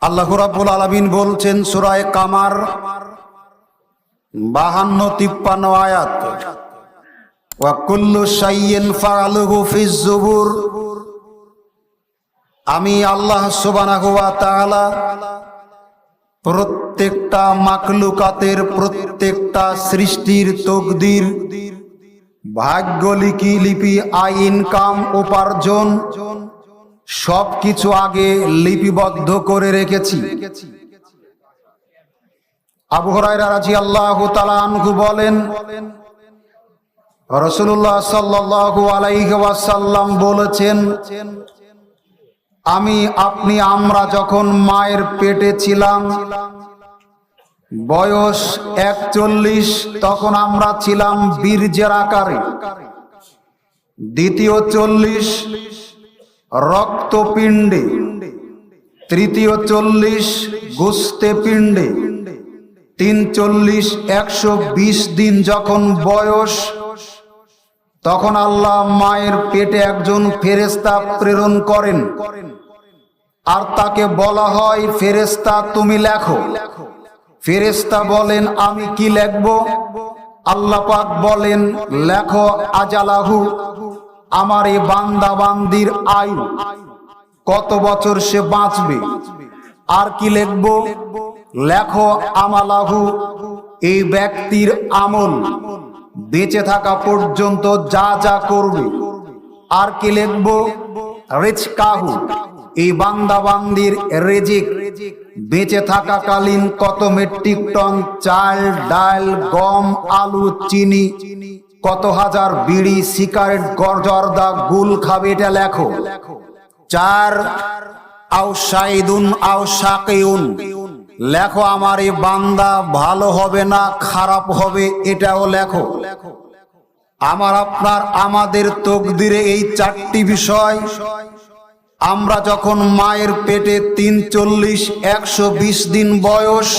আল্লাহ রাব্বুল আলামিন বলছেন সূরা কামার 52-53 আয়াত, ওয়া কুল্লু শাইইন ফাআলুহু ফিজ জুবুর। আমি আল্লাহ সুবহানাহু ওয়া তাআলা প্রত্যেকটা মাখলুকাতের, প্রত্যেকটা সৃষ্টির তকদির, ভাগ্য লিপি, আয়, ইনকাম, উপার্জন সবকিছু আগে লিপিবদ্ধ করে রেখেছি। আবু হুরায়রা রাদিয়াল্লাহু তাআলা আনহু বলেন, রাসূলুল্লাহ সাল্লাল্লাহু আলাইহি ওয়াসাল্লাম বলেছেন, আমরা যখন মায়ের পেটে ছিলাম, বয়স 41, তখন আমরা ছিলাম বীর্যের আকারে। দ্বিতীয় 40 রক্তপিণ্ডে, তৃতীয় 40 গোস্তে পিণ্ডে, 120 দিন যখন বয়স, তখন আল্লাহ মায়ের পেটে একজন ফেরেশতা প্রেরণ করেন, আর তাকে বলা হয়, ফেরেশতা তুমি লেখো। ফেরেশতা বলেন, আমি কি লিখব? আল্লাহ পাক বলেন, লেখো আজালাহু, আমার এই বান্দা বান্দির আয়ু, কত বছর সে বাঁচবে। আর কি লিখব? লেখো আমালাহু, এই ব্যক্তির আমল, বেঁচে থাকা পর্যন্ত যা যা করবে। আর কি লিখব? রিজকাহু, এই বান্দা বান্দির রিজিক, বেঁচে থাকাকালীন কত মেট্রিক টন চাল, ডাল, গম, আলু, চিনি, কত হাজার বিড়ি, সিগারেট, জর্দা, গুল খাবে, এটা লেখো। 4 আও শাইদুন আও শাকিউন, লেখো আমার এই বান্দা ভালো হবে না খারাপ হবে, এটাও লেখো। আমাদের তকদিরে এই 4টি বিষয়। আমরা যখন মায়ের পেটে 120 দিন বয়স,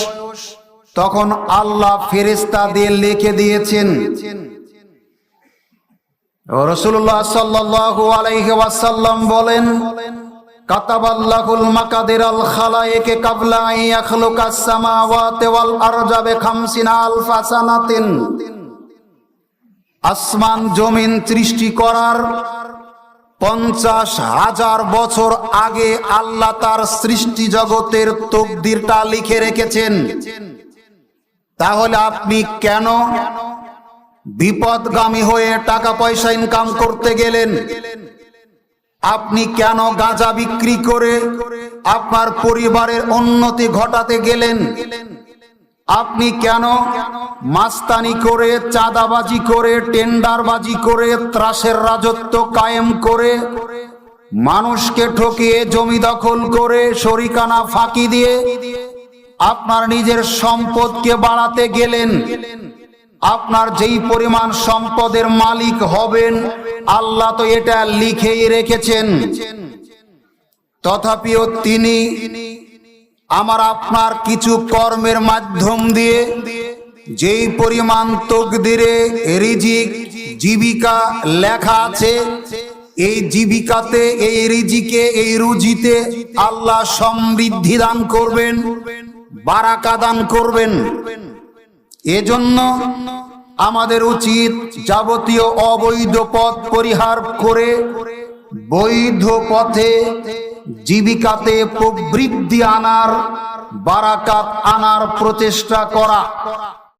তখন আল্লাহ ফেরেশতা দিয়ে লিখে দিয়েছেন। রাসূলুল্লাহ সাল্লাল্লাহু আলাইহি ওয়াসাল্লাম বলেন, কাতাবাল্লাহুল মাকাদিরাল খালায়েকে কাবলা আন ইয়াখলুকাস সামাওয়াতি ওয়াল আরজা বি50 আলফা সানাতিন। আসমান জমিন সৃষ্টি করার 50,000 বছর আগে আল্লাহ তার সৃষ্টি জগতের তকদিরটা লিখে রেখেছেন। তাহলে আপনি কেন বিপদগামী হয়ে টাকা পয়সা ইনকাম করতে গেলেন? আপনি কেন গাঁজা বিক্রি করে আপনার পরিবারের উন্নতি ঘটাতে গেলেন? আপনি কেন মাস্তানি করে, চাঁদাবাজি করে, টেন্ডারবাজি করে, ত্রাসের রাজত্ব কায়েম করে, মানুষকে ঠকিয়ে জমি দখল করে, শরিকানা ফাঁকি দিয়ে আপনার নিজের সম্পদকে বাড়াতে গেলেন? আপনার যেই পরিমাণ সম্পদের মালিক হবেন, আল্লাহ তো এটা লিখেই রেখেছেন। তথাপিও তিনি আপনার কিছু কর্মের মাধ্যম দিয়ে যেই পরিমাণ তকদিরে রিজিক, জীবিকা লেখা আছে, এই জীবিকাতে, এই রিজিকে, এই রুজিতে আল্লাহ সমৃদ্ধি দান করবেন, বারাকা দান করবেন। এজন্য আমাদের উচিত যাবতীয় অবৈধ পথ পরিহার করে বৈধ পথে জীবিকাতে প্রবৃদ্ধি আনার, বারাকাত আনার প্রচেষ্টা করা।